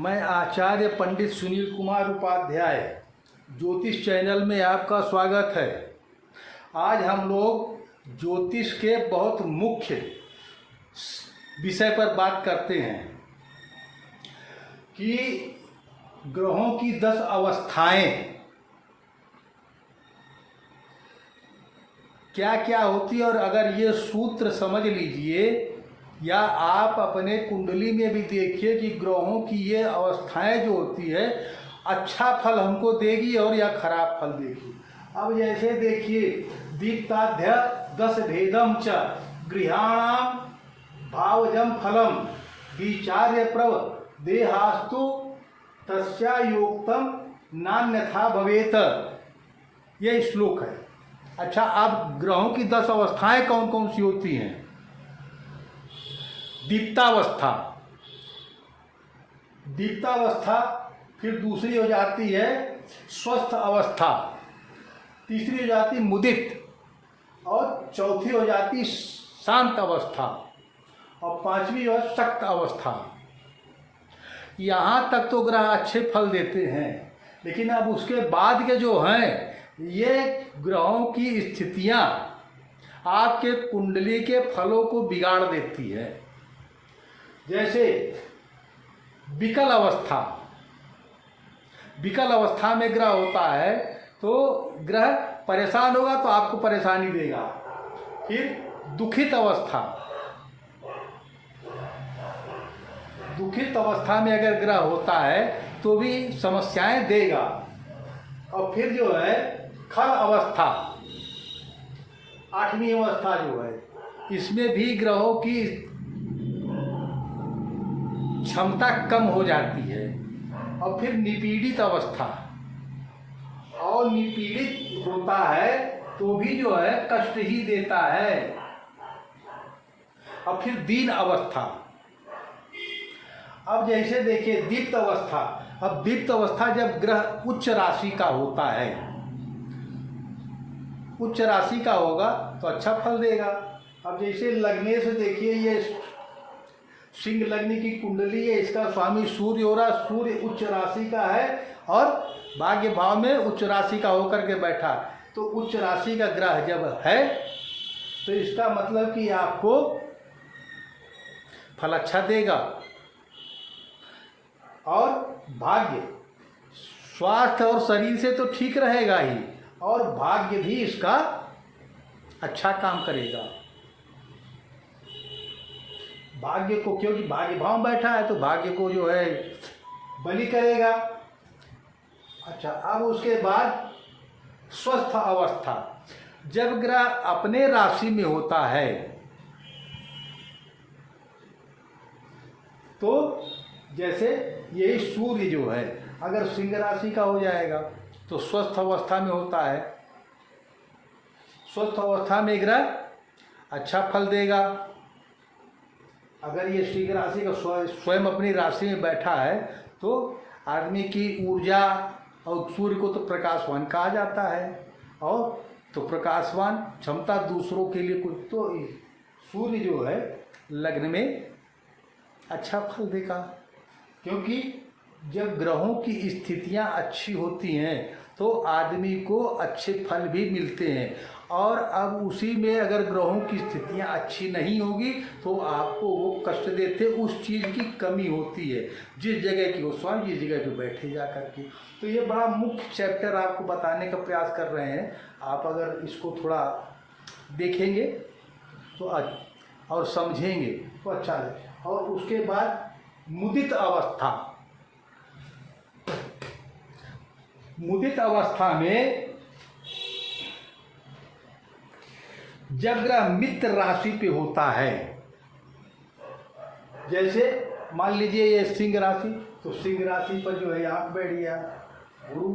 मैं आचार्य पंडित सुनील कुमार उपाध्याय ज्योतिष चैनल में आपका स्वागत है। आज हम लोग ज्योतिष के बहुत मुख्य विषय पर बात करते हैं कि ग्रहों की 10 अवस्थाएं क्या क्या होती है। और अगर ये सूत्र समझ लीजिए या आप अपने कुंडली में भी देखिए कि ग्रहों की ये अवस्थाएं जो होती है अच्छा फल हमको देगी और या खराब फल देगी। अब जैसे देखिए दीप्ताध्य 10 भेदम च गृहाणाम भावजम फलम विचार्य प्रव देहास्तु तस्यायोक्तम नान्यथा भवेत, ये श्लोक है। अच्छा, अब ग्रहों की 10 अवस्थाएं कौन कौन सी होती हैं? दीप्तावस्था, फिर दूसरी हो जाती है स्वस्थ अवस्था, तीसरी हो जाती मुदित, और चौथी हो जाती शांत अवस्था, और पांचवी जो है शक्त अवस्था। यहाँ तक तो ग्रह अच्छे फल देते हैं, लेकिन अब उसके बाद के जो हैं ये ग्रहों की स्थितियाँ आपके कुंडली के फलों को बिगाड़ देती है। जैसे विकल अवस्था में ग्रह होता है तो ग्रह परेशान होगा तो आपको परेशानी देगा। फिर दुखित अवस्था में अगर ग्रह होता है तो भी समस्याएं देगा। और फिर जो है खल अवस्था, 8वीं अवस्था जो है, इसमें भी ग्रहों की क्षमता कम हो जाती है। और फिर निपीड़ित अवस्था, और निपीड़ित होता है तो भी जो है कष्ट ही देता है। और फिर दीन अवस्था। अब जैसे देखिए दीप्त अवस्था, अब दीप्त अवस्था जब ग्रह उच्च राशि का होता है, उच्च राशि का होगा तो अच्छा फल देगा। अब जैसे लगने से देखिए ये सिंह लग्न की कुंडली है, इसका स्वामी सूर्य हो रहा, सूर्य उच्च राशि का है और भाग्य भाव में उच्च राशि का होकर के बैठा। तो उच्च राशि का ग्रह जब है तो इसका मतलब कि आपको फल अच्छा देगा। और भाग्य, स्वास्थ्य और शरीर से तो ठीक रहेगा ही, और भाग्य भी इसका अच्छा काम करेगा। भाग्य को, क्योंकि भाग्य भाव बैठा है तो भाग्य को जो है बलि करेगा। अच्छा, अब उसके बाद स्वस्थ अवस्था, जब ग्रह अपने राशि में होता है तो जैसे यही सूर्य जो है अगर सिंह राशि का हो जाएगा तो स्वस्थ अवस्था में होता है। स्वस्थ अवस्था में ग्रह अच्छा फल देगा। अगर ये सिंह राशि का स्वयं अपनी राशि में बैठा है तो आदमी की ऊर्जा, और सूर्य को तो प्रकाशवान कहा जाता है, और तो प्रकाशवान क्षमता दूसरों के लिए कुछ, तो सूर्य जो है लग्न में अच्छा फल देगा। क्योंकि जब ग्रहों की स्थितियां अच्छी होती हैं तो आदमी को अच्छे फल भी मिलते हैं। और अब उसी में अगर ग्रहों की स्थितियां अच्छी नहीं होगी तो आपको वो कष्ट देते, उस चीज़ की कमी होती है जिस जगह की वो स्वामी जिस जगह पे बैठे जा कर के। तो ये बड़ा मुख्य चैप्टर आपको बताने का प्रयास कर रहे हैं। आप अगर इसको थोड़ा देखेंगे तो और समझेंगे तो अच्छा लगेगा। और उसके बाद मुदित अवस्था में जब ग्रह मित्र राशि पे होता है, जैसे मान लीजिए ये सिंह राशि, तो सिंह राशि पर जो है आंख बैठ गया गुरु।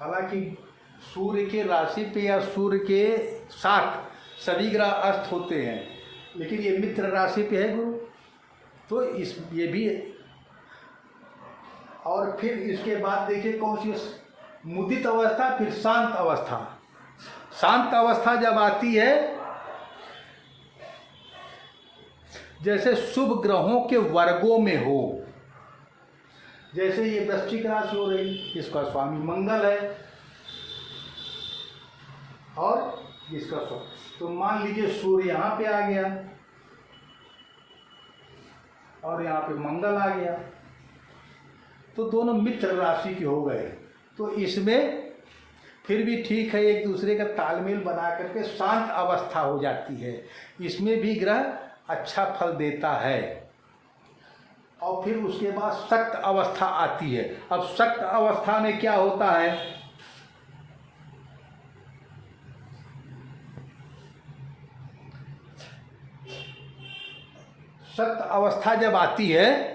हालांकि सूर्य के राशि पे या सूर्य के साथ सभी ग्रह अस्त होते हैं, लेकिन ये मित्र राशि पे है गुरु, तो ये भी। और फिर इसके बाद देखिए कौन सी मुदित अवस्था, फिर शांत अवस्था। शांत अवस्था जब आती है, जैसे शुभ ग्रहों के वर्गों में हो, जैसे ये वृश्चिक राशि हो रही, इसका स्वामी मंगल है और इसका स्वामी, तो मान लीजिए सूर्य यहाँ पे आ गया और यहाँ पे मंगल आ गया, तो दोनों मित्र राशि के हो गए। तो इसमें फिर भी ठीक है, एक दूसरे का तालमेल बना करके शांत अवस्था हो जाती है, इसमें भी ग्रह अच्छा फल देता है। और फिर उसके बाद सक्त अवस्था आती है। अब सक्त अवस्था में क्या होता है, सक्त अवस्था जब आती है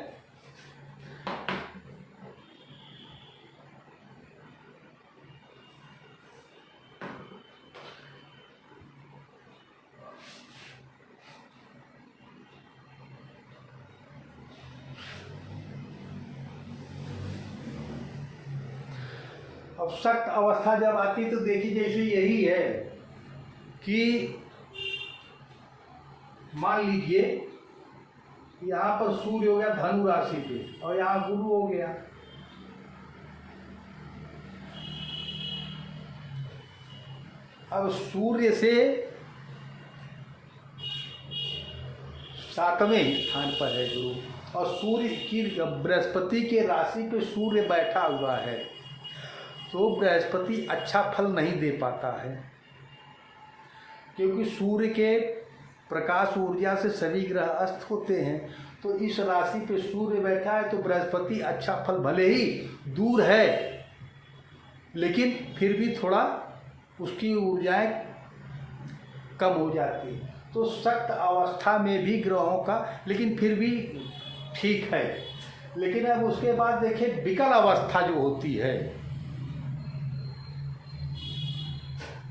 अब सक्त अवस्था जब आती तो देखिए जैसे यही है कि मान लीजिए यहाँ पर सूर्य हो गया धनु राशि पे और यहाँ गुरु हो गया, अब सूर्य से 7वें स्थान पर है गुरु और सूर्य की बृहस्पति के राशि पे सूर्य बैठा हुआ है, तो बृहस्पति अच्छा फल नहीं दे पाता है, क्योंकि सूर्य के प्रकाश ऊर्जा से सभी ग्रह अस्त होते हैं। तो इस राशि पे सूर्य बैठा है तो बृहस्पति अच्छा फल, भले ही दूर है लेकिन फिर भी थोड़ा उसकी ऊर्जाएं कम हो जाती है। तो सक्त अवस्था में भी ग्रहों का, लेकिन फिर भी ठीक है। लेकिन अब उसके बाद देखिए विकल अवस्था जो होती है,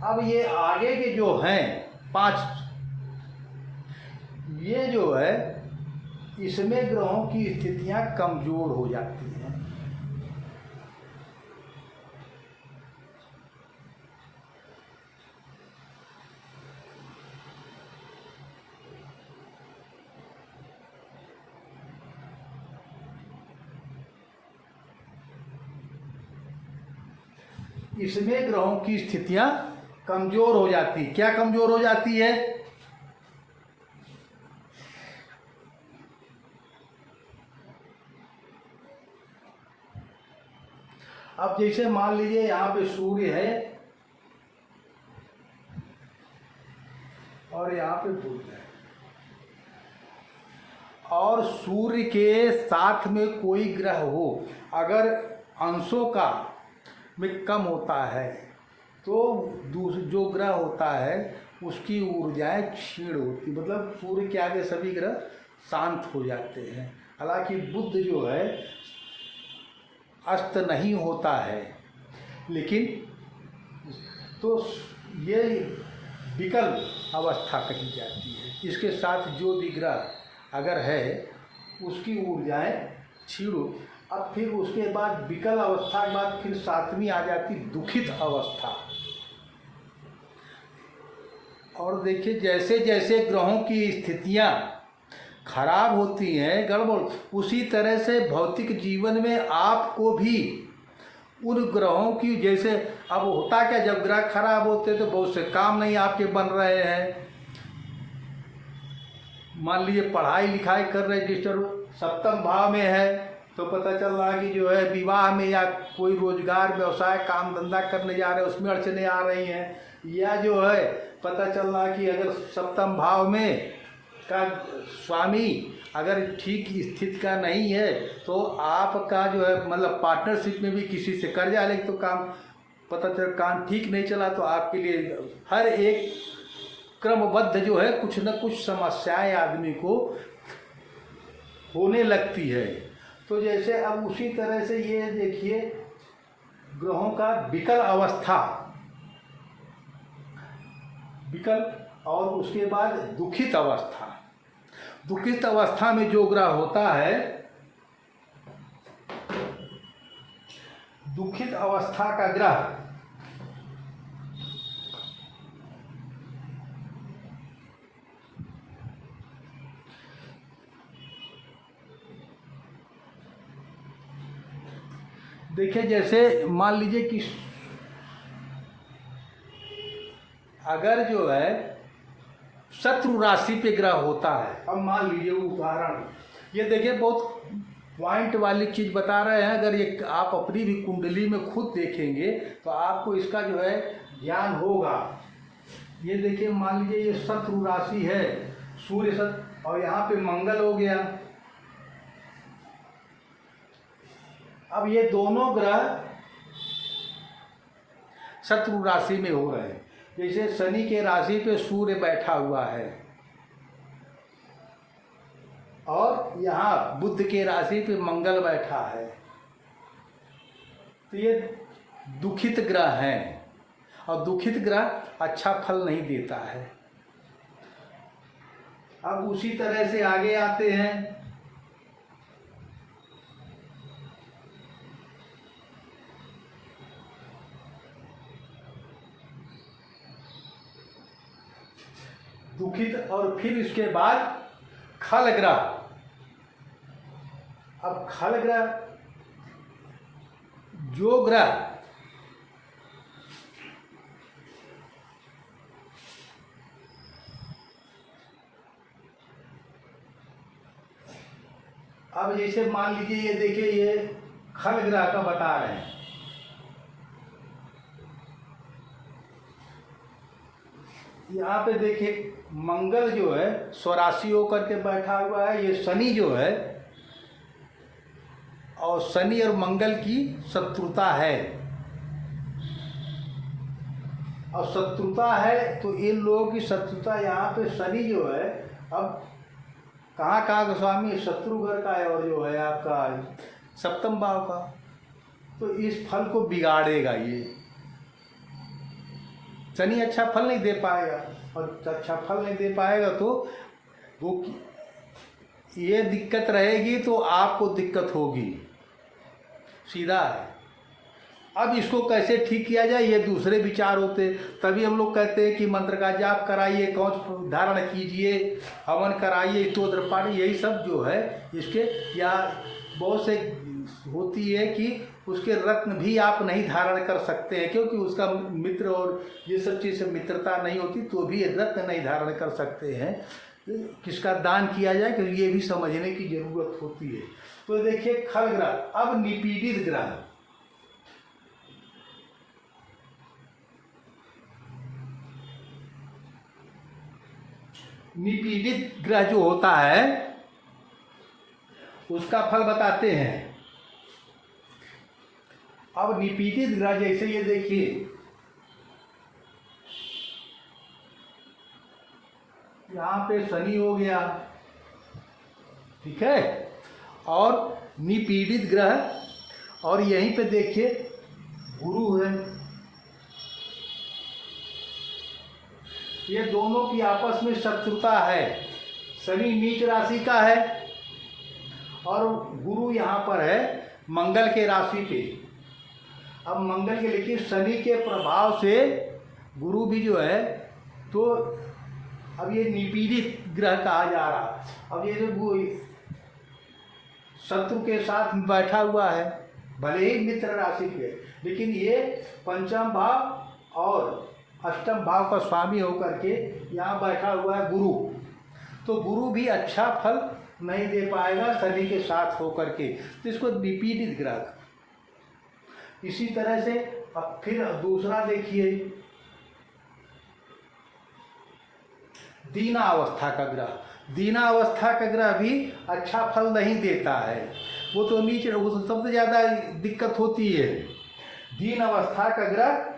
अब ये आगे के जो हैं 5, ये जो है इसमें ग्रहों की स्थितियां कमजोर हो जाती हैं। इसमें ग्रहों की स्थितियां कमजोर हो जाती, क्या कमजोर हो जाती है, अब जैसे मान लीजिए यहाँ पे सूर्य है और यहाँ पे बुध है और सूर्य के साथ में कोई ग्रह हो, अगर अंशों का में कम होता है तो जो ग्रह होता है उसकी ऊर्जाएं क्षीण होती, मतलब सूर्य के आगे सभी ग्रह शांत हो जाते हैं। हालांकि बुध जो है अस्त नहीं होता है, लेकिन तो ये विकल अवस्था कही जाती है। इसके साथ जो भी ग्रह अगर है उसकी ऊर्जाएं क्षीण। अब फिर उसके बाद विकल अवस्था के बाद फिर 7वीं आ जाती दुखित अवस्था। और देखिए जैसे जैसे ग्रहों की स्थितियां खराब होती हैं, गड़बड़, उसी तरह से भौतिक जीवन में आपको भी उन ग्रहों की, जैसे अब होता क्या, जब ग्रह खराब होते तो बहुत से काम नहीं आपके बन रहे हैं। मान लीजिए पढ़ाई लिखाई कर रहे, डिस्टर्ब 7म भाव में है तो पता चल रहा कि जो है विवाह में या कोई रोजगार व्यवसाय काम धंधा करने जा रहे हैं उसमें अड़चने आ रही हैं, या जो है पता चल रहा कि अगर 7म भाव में का स्वामी अगर ठीक स्थिति का नहीं है तो आपका जो है मतलब पार्टनरशिप में भी किसी से कर्जा ले तो काम पता चल काम ठीक नहीं चला, तो आपके लिए हर एक क्रमबद्ध जो है कुछ न कुछ समस्याएं आदमी को होने लगती है। तो जैसे अब उसी तरह से ये देखिए ग्रहों का विकल अवस्था, विकल, और उसके बाद दुखित अवस्था। दुखित अवस्था में जो ग्रह होता है, दुखित अवस्था का ग्रह देखिए जैसे मान लीजिए कि अगर जो है शत्रु राशि पे ग्रह होता है, अब मान लीजिए उदाहरण, ये देखिए बहुत पॉइंट वाली चीज़ बता रहे हैं। अगर ये आप अपनी भी कुंडली में खुद देखेंगे तो आपको इसका जो है ज्ञान होगा। ये देखिए मान लीजिए ये शत्रु राशि है, सूर्य शत्रु, और यहाँ पे मंगल हो गया। अब ये दोनों ग्रह शत्रु राशि में हो रहे हैं। जैसे शनि के राशि पे सूर्य बैठा हुआ है और यहाँ बुध के राशि पे मंगल बैठा है, तो ये दुखित ग्रह हैं और दुखित ग्रह अच्छा फल नहीं देता है। अब उसी तरह से आगे आते हैं, दुखित, और फिर इसके बाद खल ग्रह। अब खल ग्रह, जो ग्रह अब जैसे मान लीजिए ये देखिए ये खल ग्रह का बता रहे हैं। यहाँ पे देखिए मंगल जो है स्वराशि होकर के बैठा हुआ है, ये शनि जो है, और शनि और मंगल की शत्रुता है, और शत्रुता है तो इन लोगों की शत्रुता, यहाँ पे शनि जो है अब कहाँ का स्वामी शत्रु घर का है और जो है आपका सप्तम भाव का, तो इस फल को बिगाड़ेगा। ये शनि अच्छा फल नहीं दे पाएगा, और अच्छा फल नहीं दे पाएगा तो वो ये दिक्कत रहेगी, तो आपको दिक्कत होगी, सीधा है। अब इसको कैसे ठीक किया जाए, ये दूसरे विचार होते, तभी हम लोग कहते हैं कि मंत्र का जाप कराइए, कवच धारण कीजिए, हवन कराइए, स्तोत्र पाठ, यही सब जो है इसके, या बहुत से होती है कि उसके रत्न भी आप नहीं धारण कर सकते हैं, क्योंकि उसका मित्र और ये सब चीज़ से मित्रता नहीं होती, तो भी रत्न नहीं धारण कर सकते हैं। किसका दान किया जाए, क्योंकि ये भी समझने की जरूरत होती है। तो देखिए खल ग्रह। अब निपीड़ित ग्रह, निपीड़ित ग्रह जो होता है उसका फल बताते हैं। अब निपीड़ित ग्रह जैसे ये देखिए, यहाँ पे शनि हो गया, ठीक है, और निपीड़ित ग्रह, और यहीं पे देखिए गुरु है। ये दोनों की आपस में शत्रुता है। शनि नीच राशि का है और गुरु यहाँ पर है मंगल के राशि पे। अब मंगल के, लेकिन शनि के प्रभाव से गुरु भी जो है, तो अब ये निपीड़ित ग्रह कहा जा रहा। अब ये जो शत्रु के साथ बैठा हुआ है, भले ही मित्र राशि पे, लेकिन ये पंचम भाव और अष्टम भाव का स्वामी होकर के यहाँ बैठा हुआ है गुरु, तो गुरु भी अच्छा फल नहीं दे पाएगा शनि के साथ होकर के, तो इसको निपीड़ित ग्रह। इसी तरह से अब फिर दूसरा देखिए, दीना अवस्था का ग्रह। दीना अवस्था का ग्रह भी अच्छा फल नहीं देता है, वो तो नीचे, वो तो सबसे ज़्यादा दिक्कत होती है। दीन अवस्था का ग्रह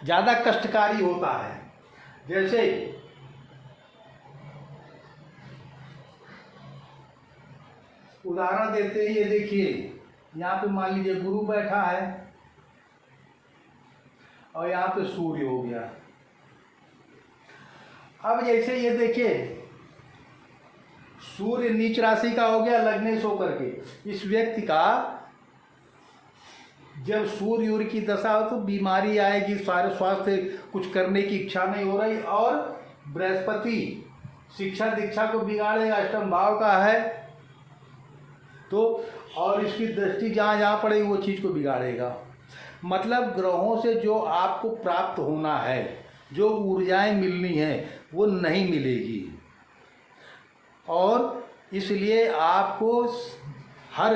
ज़्यादा कष्टकारी होता है। जैसे उदाहरण देते हैं, ये देखिए यहाँ पे मान लीजिए गुरु बैठा है और यहाँ पे सूर्य हो गया। अब जैसे ये देखिए सूर्य नीच राशि का हो गया लग्नेश होकर के, इस व्यक्ति का जब सूर्य की दशा हो तो बीमारी आएगी, सारे स्वास्थ्य कुछ करने की इच्छा नहीं हो रही, और बृहस्पति शिक्षा दीक्षा को बिगाड़ेगा, अष्टम भाव का है, तो और इसकी दृष्टि जहाँ जहाँ पड़ेगी वो चीज़ को बिगाड़ेगा। मतलब ग्रहों से जो आपको प्राप्त होना है, जो ऊर्जाएं मिलनी है, वो नहीं मिलेगी। और इसलिए आपको हर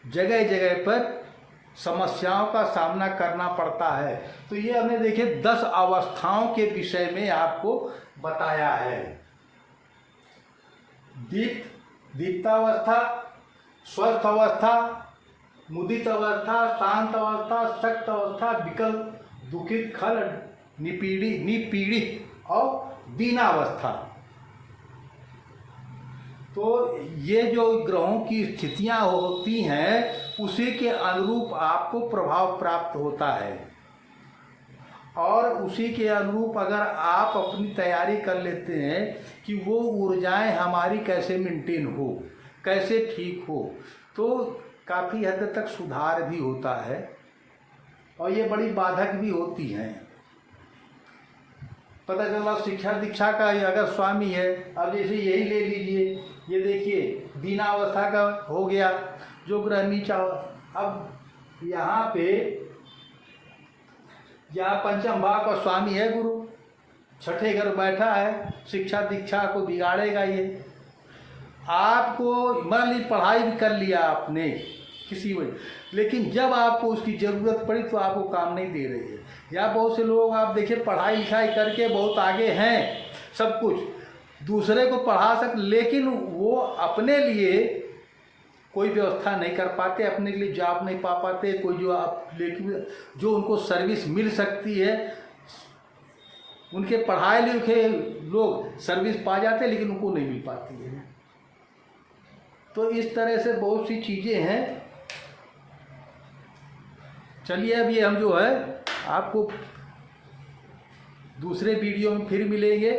जगह जगह पर समस्याओं का सामना करना पड़ता है। तो ये हमने देखे 10 अवस्थाओं के विषय में आपको बताया है। दीप्तावस्था, स्वस्थ अवस्था, मुदित अवस्था, शांत अवस्था, शक्त अवस्था, विकल्प, दुखित, खल, निपीड़ित और दीनावस्था। तो ये जो ग्रहों की स्थितियां होती हैं उसी के अनुरूप आपको प्रभाव प्राप्त होता है। और उसी के अनुरूप अगर आप अपनी तैयारी कर लेते हैं कि वो ऊर्जाएं हमारी कैसे मेंटेन हो, कैसे ठीक हो, तो काफ़ी हद तक सुधार भी होता है। और ये बड़ी बाधक भी होती हैं। पता चला शिक्षा दीक्षा का अगर स्वामी है, अब जैसे यही ले लीजिए, ये देखिए दीनावस्था का हो गया जो ग्रह नीचा। अब यहाँ पे यहाँ पंचम भाव का स्वामी है गुरु, छठे घर बैठा है, शिक्षा दीक्षा को बिगाड़ेगा ये। आपको मान ली पढ़ाई भी कर लिया आपने किसी वजह, लेकिन जब आपको उसकी ज़रूरत पड़ी तो आपको काम नहीं दे रही है। या बहुत से लोग आप देखिए पढ़ाई लिखाई करके बहुत आगे हैं, सब कुछ दूसरे को पढ़ा सक, लेकिन वो अपने लिए कोई व्यवस्था नहीं कर पाते, अपने के लिए जॉब नहीं पा पाते। कोई जो आप लेकिन जो उनको सर्विस मिल सकती है, उनके पढ़ाए लिखे लोग सर्विस पा जाते हैं लेकिन उनको नहीं मिल पाती है। तो इस तरह से बहुत सी चीज़ें हैं। चलिए अब ये हम जो है आपको दूसरे वीडियो में फिर मिलेंगे।